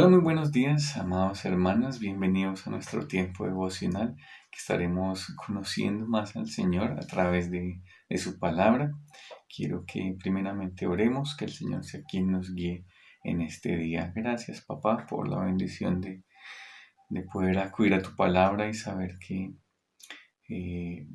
Hola, muy buenos días, amados hermanos. Bienvenidos a nuestro tiempo devocional, que estaremos conociendo más al Señor a través de su palabra. Quiero que primeramente oremos, que el Señor sea quien nos guíe en este día. Gracias, papá, por la bendición de poder acudir a tu palabra y saber que eh,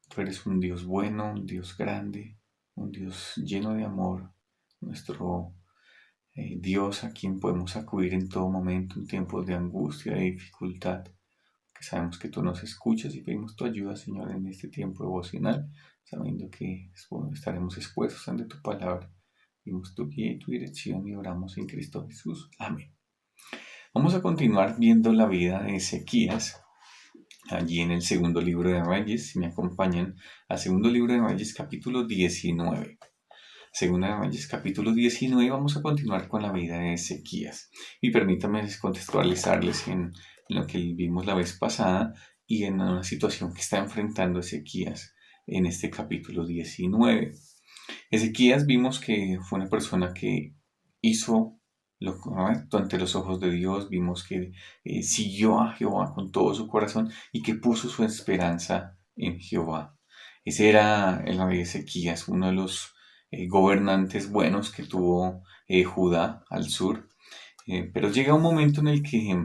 tú eres un Dios bueno, un Dios grande, un Dios lleno de amor, nuestro Dios a quien podemos acudir en todo momento, en tiempos de angustia, de dificultad, que sabemos que tú nos escuchas y pedimos tu ayuda, Señor, en este tiempo devocional, sabiendo que estaremos expuestos ante tu palabra. Pedimos tu guía y tu dirección y oramos en Cristo Jesús. Amén. Vamos a continuar viendo la vida de Ezequías, allí en el segundo libro de Reyes. Si me acompañan al segundo libro de Reyes, capítulo 19. Segunda de Reyes, capítulo 19, vamos a continuar con la vida de Ezequías. Y permítanme contextualizarles en lo que vimos la vez pasada y en una situación que está enfrentando Ezequías en este capítulo 19. Ezequías vimos que fue una persona que hizo lo correcto ante los ojos de Dios, vimos que siguió a Jehová con todo su corazón y que puso su esperanza en Jehová. Ese era el rey Ezequías, uno de los gobernantes buenos que tuvo Judá al sur. Pero llega un momento en el que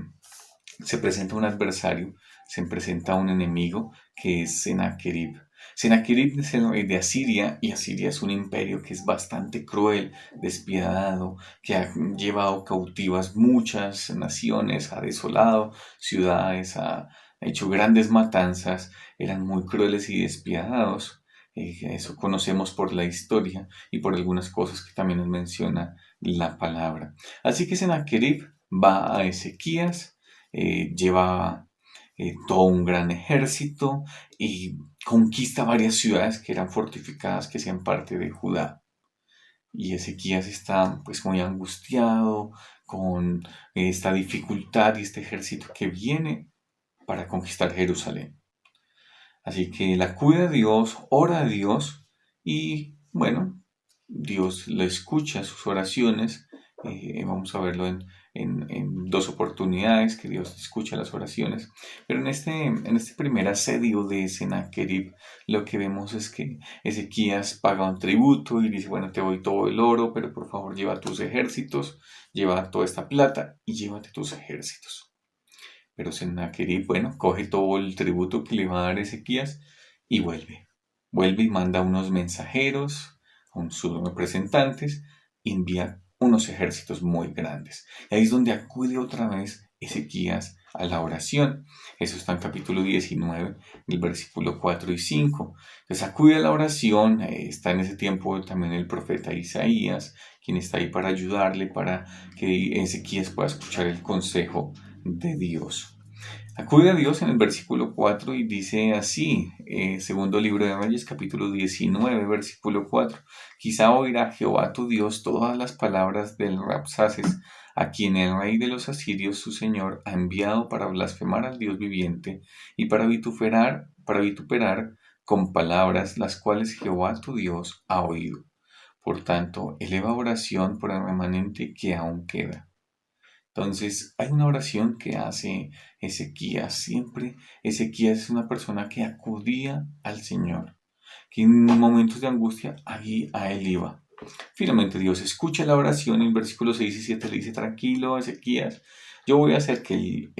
se presenta un adversario, se presenta un enemigo que es Sennacherib. Sennacherib es el rey de Asiria y Asiria es un imperio que es bastante cruel, despiadado, que ha llevado cautivas muchas naciones, ha desolado ciudades, ha hecho grandes matanzas, eran muy crueles y despiadados. Eso conocemos por la historia y por algunas cosas que también nos menciona la palabra. Así que Sennacherib va a Ezequías, lleva todo un gran ejército y conquista varias ciudades que eran fortificadas, que hacían parte de Judá. Y Ezequías está pues muy angustiado con esta dificultad y este ejército que viene para conquistar Jerusalén. Así que la cuida a Dios, ora a Dios y bueno, Dios le escucha sus oraciones. Vamos a verlo en dos oportunidades que Dios escucha las oraciones. Pero en este primer asedio de Sennacherib, lo que vemos es que Ezequías paga un tributo y dice, bueno, te doy todo el oro, pero por favor lleva tus ejércitos, lleva toda esta plata y llévate tus ejércitos. Pero Sennacherib, bueno, coge todo el tributo que le va a dar Ezequías y vuelve. Vuelve y manda unos mensajeros con sus representantes y envía unos ejércitos muy grandes. Y ahí es donde acude otra vez Ezequías a la oración. Eso está en capítulo 19, el versículo 4 y 5. Entonces acude a la oración, está en ese tiempo también el profeta Isaías, quien está ahí para ayudarle, para que Ezequías pueda escuchar el consejo de Dios. Acude a Dios en el versículo 4 y dice así, segundo libro de Reyes, capítulo 19, versículo 4. Quizá oirá Jehová tu Dios todas las palabras del Rabsaces, a quien el rey de los asirios, su señor, ha enviado para blasfemar al Dios viviente y para vituperar con palabras las cuales Jehová tu Dios ha oído. Por tanto, eleva oración por el remanente que aún queda. Entonces, hay una oración que hace Ezequías. Siempre Ezequías es una persona que acudía al Señor, que en momentos de angustia allí a él iba. Finalmente Dios escucha la oración y en versículos 6 y 7 le dice, tranquilo Ezequías, yo voy a hacer que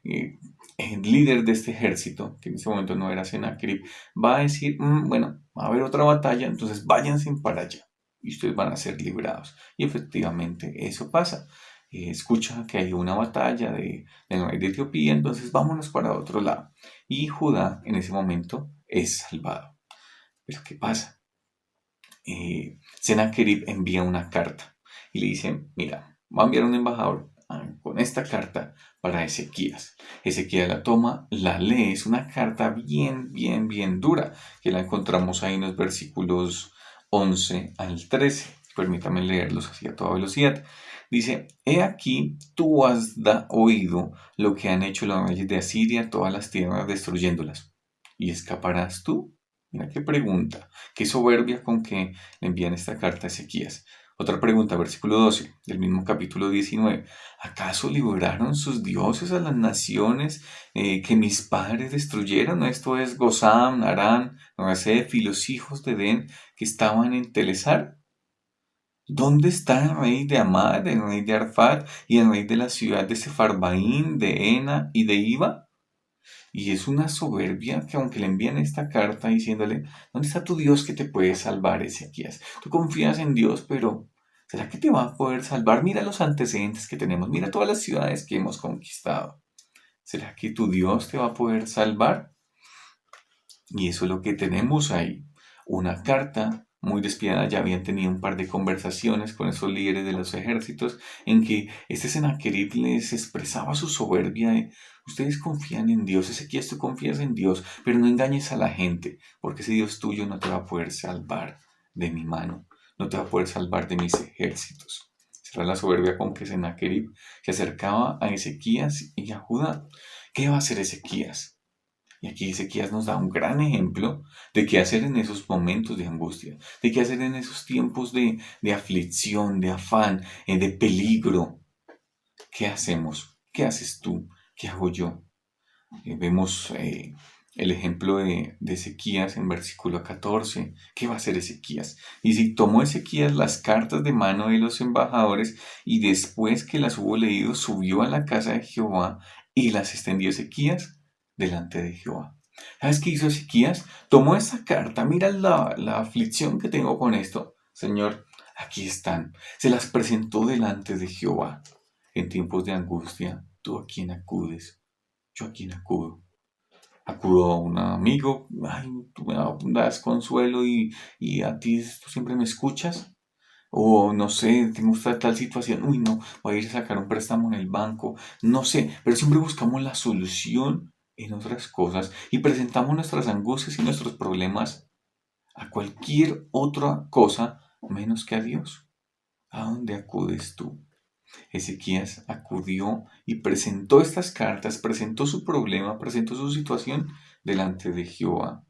el líder de este ejército, que en ese momento no era Sennacherib, va a decir, bueno, va a haber otra batalla, entonces váyanse para allá y ustedes van a ser librados. Y efectivamente eso pasa. Escucha que hay una batalla del rey de Etiopía, entonces vámonos para otro lado. Y Judá en ese momento es salvado. Pero ¿qué pasa? Sennacherib envía una carta y le dice, mira, va a enviar un embajador con esta carta para Ezequías. Ezequías la toma, la lee, es una carta bien, bien, bien dura, que la encontramos ahí en los versículos 11 al 13. Permítame leerlos así a toda velocidad. Dice, he aquí, tú has oído lo que han hecho los reyes de Asiria, todas las tierras destruyéndolas. ¿Y escaparás tú? Mira qué pregunta, qué soberbia con que le envían esta carta a Ezequías. Otra pregunta, versículo 12 del mismo capítulo 19. ¿Acaso libraron sus dioses a las naciones que mis padres destruyeron? Esto es Gozam, Harán, Rasef y los hijos de Den que estaban en Telesar. ¿Dónde está el rey de Amad, el rey de Arfad y el rey de la ciudad de Sefarbaín, de Ena y de Iva? Y es una soberbia que aunque le envían esta carta diciéndole, ¿dónde está tu Dios que te puede salvar, Ezequías? Tú confías en Dios, pero ¿será que te va a poder salvar? Mira los antecedentes que tenemos, mira todas las ciudades que hemos conquistado. ¿Será que tu Dios te va a poder salvar? Y eso es lo que tenemos ahí. Una carta muy despiadada. Ya habían tenido un par de conversaciones con esos líderes de los ejércitos en que este Sennacherib les expresaba su soberbia. Ustedes confían en Dios, Ezequías, tú confías en Dios, pero no engañes a la gente, porque ese Dios tuyo no te va a poder salvar de mi mano, no te va a poder salvar de mis ejércitos. Esa era la soberbia con que Sennacherib se acercaba a Ezequías y a Judá. ¿Qué va a hacer Ezequías? Y aquí Ezequías nos da un gran ejemplo de qué hacer en esos momentos de angustia, de qué hacer en esos tiempos de aflicción, de afán, de peligro. ¿Qué hacemos? ¿Qué haces tú? ¿Qué hago yo? Vemos el ejemplo de Ezequías en versículo 14. ¿Qué va a hacer Ezequías? Y si tomó Ezequías las cartas de mano de los embajadores y después que las hubo leído, subió a la casa de Jehová y las extendió Ezequías delante de Jehová. ¿Sabes qué hizo Ezequías? Tomó esa carta, mira la aflicción que tengo con esto. Señor, aquí están. Se las presentó delante de Jehová. En tiempos de angustia, ¿tú a quién acudes? ¿Yo a quién acudo? Acudo a un amigo, ay, tú me das consuelo y a ti tú siempre me escuchas. O no sé, tengo esta tal situación, uy no, voy a ir a sacar un préstamo en el banco, no sé, pero siempre buscamos la solución en otras cosas y presentamos nuestras angustias y nuestros problemas a cualquier otra cosa menos que a Dios. ¿A dónde acudes tú? Ezequías acudió y presentó estas cartas, presentó su problema, presentó su situación delante de Jehová.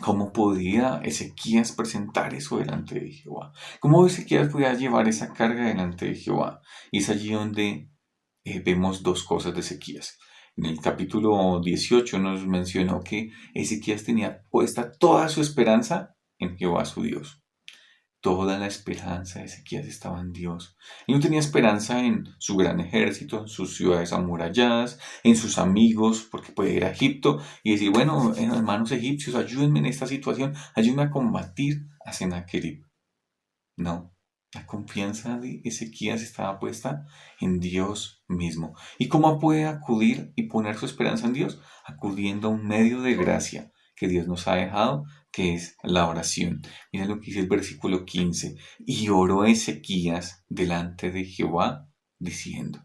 ¿Cómo podía Ezequías presentar eso delante de Jehová? ¿Cómo Ezequías podía llevar esa carga delante de Jehová? Y es allí donde vemos dos cosas de Ezequías. En el capítulo 18 nos mencionó que Ezequías tenía puesta toda su esperanza en Jehová su Dios. Toda la esperanza de Ezequías estaba en Dios. Él no tenía esperanza en su gran ejército, en sus ciudades amuralladas, en sus amigos, porque puede ir a Egipto y decir, bueno, hermanos egipcios, ayúdenme en esta situación, ayúdenme a combatir a Sennacherib. No, la confianza de Ezequías estaba puesta en Dios mismo. ¿Y cómo puede acudir y poner su esperanza en Dios? Acudiendo a un medio de gracia que Dios nos ha dejado, que es la oración. Mira lo que dice el versículo 15. Y oró Ezequías delante de Jehová, diciendo.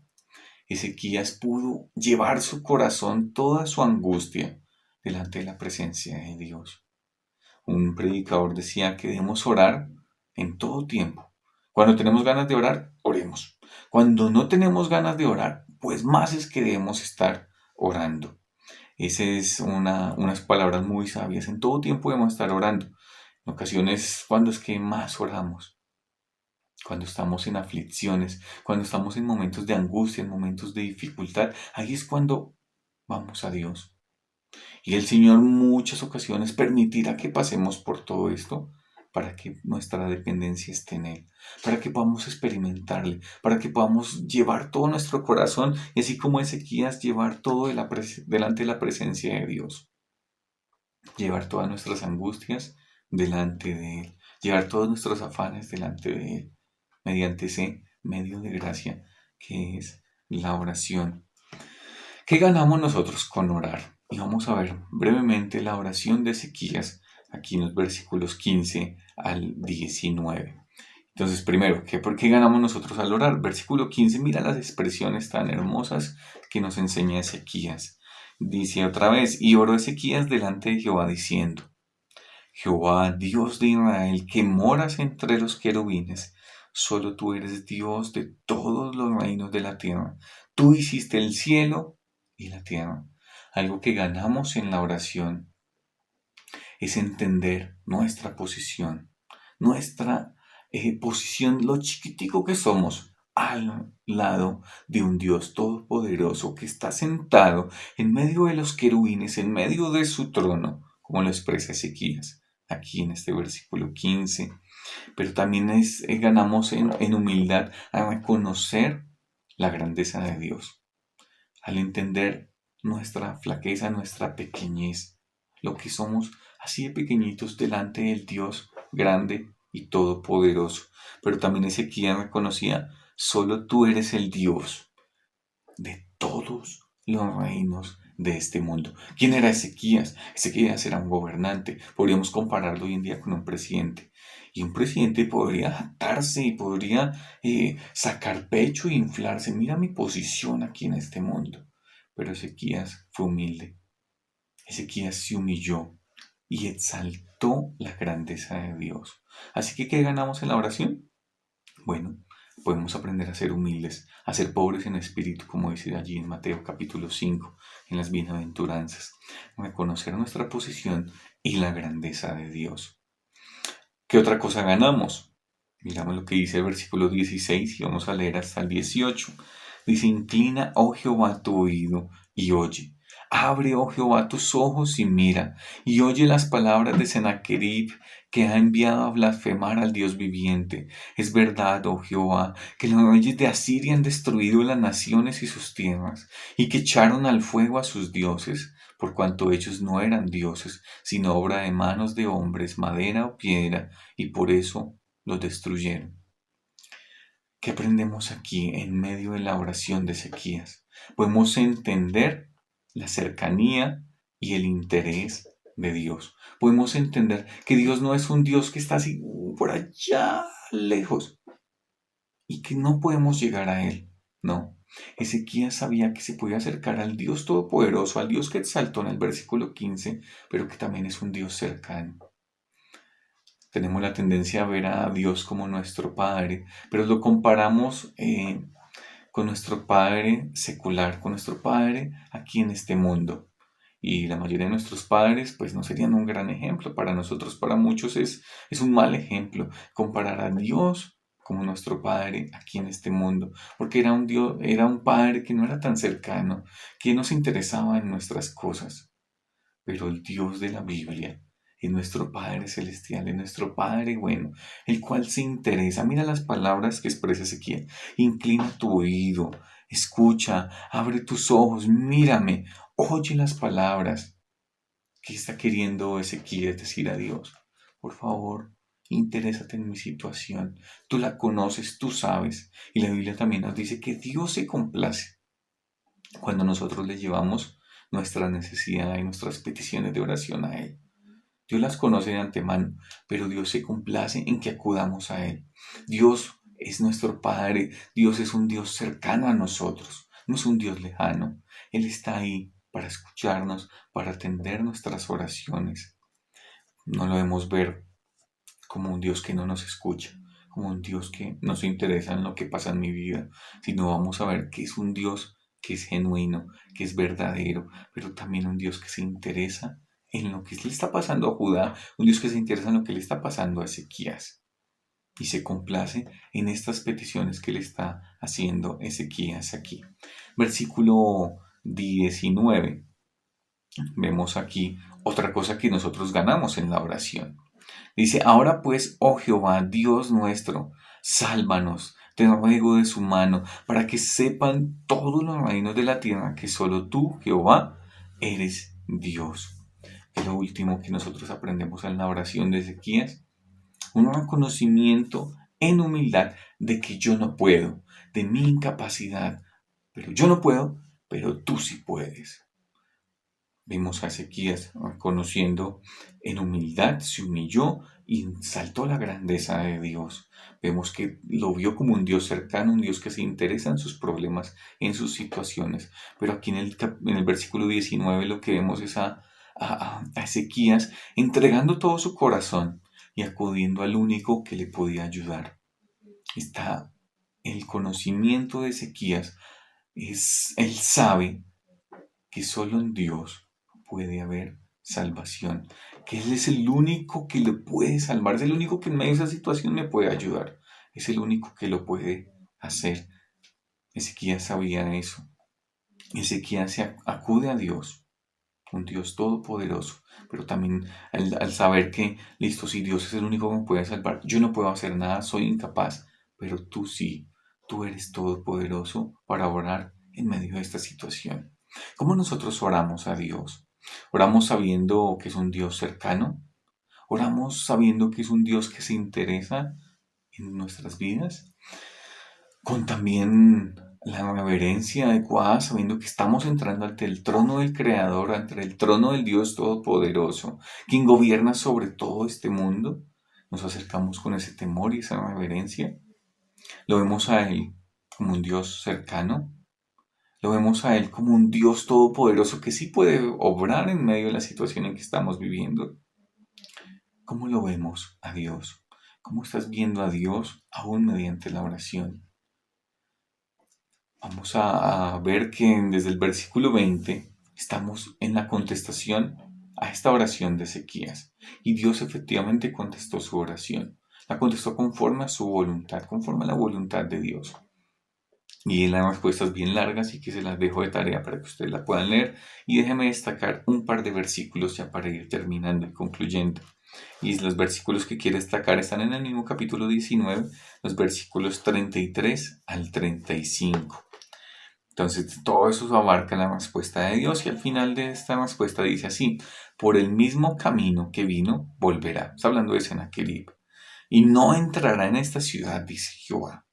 Ezequías pudo llevar su corazón, toda su angustia, delante de la presencia de Dios. Un predicador decía que debemos orar en todo tiempo. Cuando tenemos ganas de orar, oremos. Cuando no tenemos ganas de orar, pues más es que debemos estar orando. Esa es unas palabras muy sabias. En todo tiempo debemos estar orando. En ocasiones, cuando es que más oramos? Cuando estamos en aflicciones, cuando estamos en momentos de angustia, en momentos de dificultad, ahí es cuando vamos a Dios. Y el Señor muchas ocasiones permitirá que pasemos por todo esto para que nuestra dependencia esté en Él, para que podamos experimentarle, para que podamos llevar todo nuestro corazón y así como Ezequías, llevar todo delante de la presencia de Dios, llevar todas nuestras angustias delante de Él, llevar todos nuestros afanes delante de Él, mediante ese medio de gracia que es la oración. ¿Qué ganamos nosotros con orar? Y vamos a ver brevemente la oración de Ezequías aquí en los versículos 15 al 19. Entonces, primero, ¿por qué ganamos nosotros al orar? Versículo 15, mira las expresiones tan hermosas que nos enseña Ezequías. Dice otra vez, y oró Ezequías delante de Jehová diciendo, Jehová, Dios de Israel, que moras entre los querubines, solo tú eres Dios de todos los reinos de la tierra. Tú hiciste el cielo y la tierra. Algo que ganamos en la oración es entender nuestra posición, nuestra posición, lo chiquitico que somos, al lado de un Dios todopoderoso que está sentado en medio de los querubines, en medio de su trono, como lo expresa Ezequías aquí en este versículo 15. Pero también ganamos en humildad a reconocer la grandeza de Dios, al entender nuestra flaqueza, nuestra pequeñez, lo que somos así de pequeñitos delante del Dios grande y todopoderoso. Pero también Ezequiel reconocía, solo tú eres el Dios de todos los reinos de este mundo. ¿Quién era Ezequías? Ezequías era un gobernante. Podríamos compararlo hoy en día con un presidente. Y un presidente podría jactarse y podría sacar pecho e inflarse. Mira mi posición aquí en este mundo. Pero Ezequías fue humilde. Ezequías se humilló y exaltó la grandeza de Dios. Así que, ¿qué ganamos en la oración? Bueno, podemos aprender a ser humildes, a ser pobres en espíritu, como dice allí en Mateo capítulo 5, en las bienaventuranzas, reconocer nuestra posición y la grandeza de Dios. ¿Qué otra cosa ganamos? Miramos lo que dice el versículo 16 y vamos a leer hasta el 18. Dice, inclina, oh Jehová, tu oído y oye. Abre, oh Jehová, tus ojos y mira, y oye las palabras de Sennacherib, que ha enviado a blasfemar al Dios viviente. Es verdad, oh Jehová, que los reyes de Asiria han destruido las naciones y sus tierras, y que echaron al fuego a sus dioses, por cuanto ellos no eran dioses, sino obra de manos de hombres, madera o piedra, y por eso los destruyeron. ¿Qué aprendemos aquí en medio de la oración de Ezequías? Podemos entender la cercanía y el interés de Dios. Podemos entender que Dios no es un Dios que está así por allá lejos y que no podemos llegar a Él. No. Ezequías sabía que se podía acercar al Dios Todopoderoso, al Dios que exaltó en el versículo 15, pero que también es un Dios cercano. Tenemos la tendencia a ver a Dios como nuestro Padre, pero lo comparamos con nuestro Padre secular, con nuestro Padre aquí en este mundo. Y la mayoría de nuestros padres pues no serían un gran ejemplo. Para nosotros, para muchos es un mal ejemplo comparar a Dios como nuestro Padre aquí en este mundo, porque era un Dios, era un Padre que no era tan cercano, que no se interesaba en nuestras cosas. Pero el Dios de la Biblia es nuestro Padre Celestial, es nuestro Padre bueno, el cual se interesa. Mira las palabras que expresa Ezequiel. Inclina tu oído, escucha, abre tus ojos, mírame, oye las palabras que está queriendo Ezequiel decir a Dios. Por favor, interésate en mi situación. Tú la conoces, tú sabes. Y la Biblia también nos dice que Dios se complace cuando nosotros le llevamos nuestra necesidad y nuestras peticiones de oración a Él. Dios las conoce de antemano, pero Dios se complace en que acudamos a Él. Dios es nuestro Padre, Dios es un Dios cercano a nosotros, no es un Dios lejano. Él está ahí para escucharnos, para atender nuestras oraciones. No lo debemos ver como un Dios que no nos escucha, como un Dios que no se interesa en lo que pasa en mi vida, sino vamos a ver que es un Dios que es genuino, que es verdadero, pero también un Dios que se interesa en lo que le está pasando a Judá, un Dios que se interesa en lo que le está pasando a Ezequías y se complace en estas peticiones que le está haciendo Ezequías aquí. Versículo 19. Vemos aquí otra cosa que nosotros ganamos en la oración. Dice, ahora pues, oh Jehová, Dios nuestro, sálvanos, te ruego de su mano, para que sepan todos los reinos de la tierra que solo tú, Jehová, eres Dios. Es lo último que nosotros aprendemos en la oración de Ezequías, un reconocimiento en humildad de que yo no puedo, de mi incapacidad, pero yo no puedo, pero tú sí puedes. Vimos a Ezequías reconociendo en humildad, se humilló y saltó la grandeza de Dios. Vemos que lo vio como un Dios cercano, un Dios que se interesa en sus problemas, en sus situaciones. Pero aquí en el versículo 19 lo que vemos es a Ezequías entregando todo su corazón y acudiendo al único que le podía ayudar. Está el conocimiento de Ezequías, él sabe que solo en Dios puede haber salvación, que Él es el único que lo puede salvar, es el único que en medio de esa situación me puede ayudar, es el único que lo puede hacer. Ezequías sabía eso. Ezequías acude a Dios, un Dios todopoderoso, pero también al saber que, listo, si Dios es el único que me puede salvar, yo no puedo hacer nada, soy incapaz, pero tú sí, tú eres todopoderoso para orar en medio de esta situación. ¿Cómo nosotros oramos a Dios? ¿Oramos sabiendo que es un Dios cercano? ¿Oramos sabiendo que es un Dios que se interesa en nuestras vidas? Con también la reverencia adecuada, sabiendo que estamos entrando ante el trono del Creador, ante el trono del Dios Todopoderoso, quien gobierna sobre todo este mundo. Nos acercamos con ese temor y esa reverencia. Lo vemos a Él como un Dios cercano. Lo vemos a Él como un Dios todopoderoso que sí puede obrar en medio de la situación en que estamos viviendo. ¿Cómo lo vemos a Dios? ¿Cómo estás viendo a Dios aún mediante la oración? Vamos a ver que desde el versículo 20 estamos en la contestación a esta oración de Ezequías. Y Dios efectivamente contestó su oración. La contestó conforme a su voluntad, conforme a la voluntad de Dios. Y la respuesta es bien larga, así que se las dejo de tarea para que ustedes la puedan leer. Y déjeme destacar un par de versículos ya para ir terminando y concluyendo. Y los versículos que quiero destacar están en el mismo capítulo 19, los versículos 33 al 35. Entonces, todo eso abarca la respuesta de Dios y al final de esta respuesta dice así: por el mismo camino que vino, volverá. Está hablando de Sennacherib. Y no entrará en esta ciudad, dice Jehová,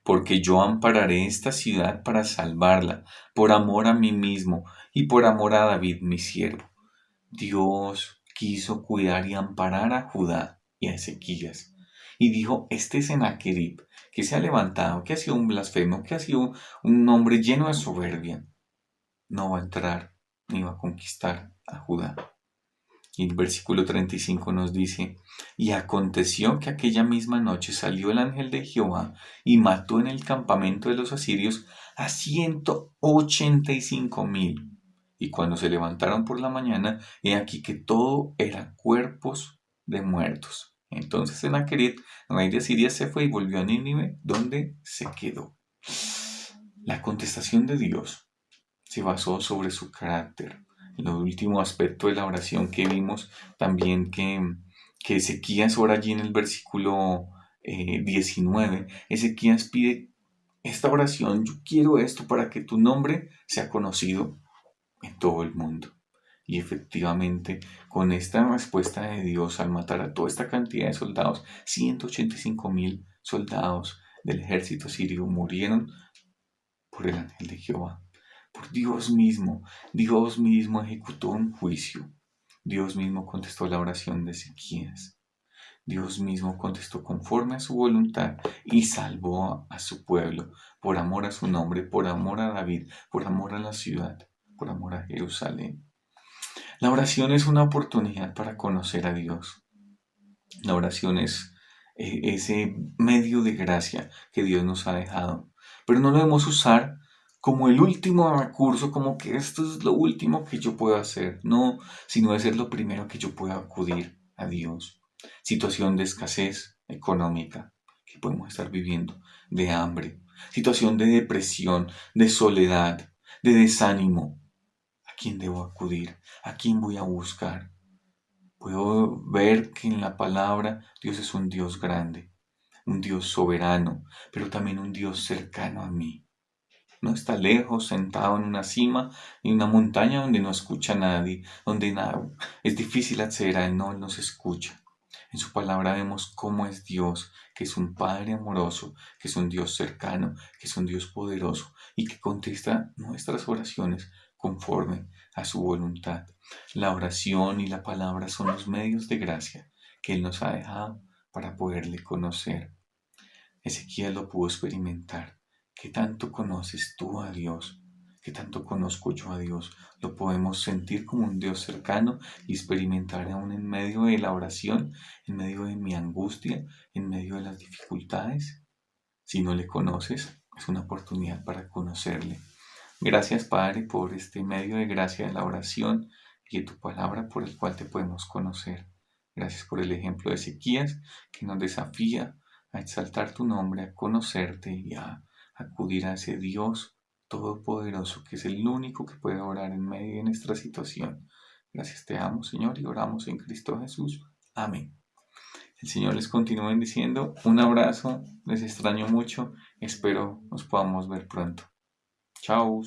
porque yo ampararé esta ciudad para salvarla, por amor a mí mismo y por amor a David mi siervo. Dios quiso cuidar y amparar a Judá y a Ezequías. Y dijo, este Sennacherib, que se ha levantado, que ha sido un blasfemo, que ha sido un hombre lleno de soberbia, no va a entrar ni va a conquistar a Judá. Y el versículo 35 nos dice, y aconteció que aquella misma noche salió el ángel de Jehová y mató en el campamento de los asirios a 185,000. Y cuando se levantaron por la mañana, he aquí que todo eran cuerpos de muertos. Entonces Sennacherib, rey de Asiria, se fue y volvió a Nínive, donde se quedó. La contestación de Dios se basó sobre su carácter. El último aspecto de la oración que vimos también que Ezequías ora allí en el versículo 19. Ezequías pide esta oración: yo quiero esto para que tu nombre sea conocido en todo el mundo. Y efectivamente, con esta respuesta de Dios al matar a toda esta cantidad de soldados, 185,000 soldados del ejército sirio murieron por el ángel de Jehová. Por Dios mismo ejecutó un juicio. Dios mismo contestó la oración de Ezequías. Dios mismo contestó conforme a su voluntad y salvó a su pueblo por amor a su nombre, por amor a David, por amor a la ciudad, por amor a Jerusalén. La oración es una oportunidad para conocer a Dios. La oración es ese medio de gracia que Dios nos ha dejado, pero no lo debemos usar como el último recurso, como que esto es lo último que yo puedo hacer. No, sino de ser lo primero que yo pueda acudir a Dios. Situación de escasez económica que podemos estar viviendo, de hambre, situación de depresión, de soledad, de desánimo. ¿A quién debo acudir? ¿A quién voy a buscar? Puedo ver que en la palabra Dios es un Dios grande, un Dios soberano, pero también un Dios cercano a mí. No está lejos, sentado en una cima, en una montaña donde no escucha a nadie, donde nada, es difícil acceder a Él, no, Él nos escucha. En su palabra vemos cómo es Dios, que es un Padre amoroso, que es un Dios cercano, que es un Dios poderoso y que contesta nuestras oraciones conforme a su voluntad. La oración y la palabra son los medios de gracia que Él nos ha dejado para poderle conocer. Ezequiel lo pudo experimentar. ¿Qué tanto conoces tú a Dios? ¿Qué tanto conozco yo a Dios? Lo podemos sentir como un Dios cercano y experimentar aún en medio de la oración, en medio de mi angustia, en medio de las dificultades. Si no le conoces, es una oportunidad para conocerle. Gracias, Padre, por este medio de gracia de la oración y de tu palabra por el cual te podemos conocer. Gracias por el ejemplo de Ezequías que nos desafía a exaltar tu nombre, a conocerte y a acudir a ese Dios todopoderoso que es el único que puede orar en medio de nuestra situación. Gracias te amo, Señor, y oramos en Cristo Jesús. Amén. El Señor les continúe bendiciendo. Un abrazo, les extraño mucho. Espero nos podamos ver pronto. Chao.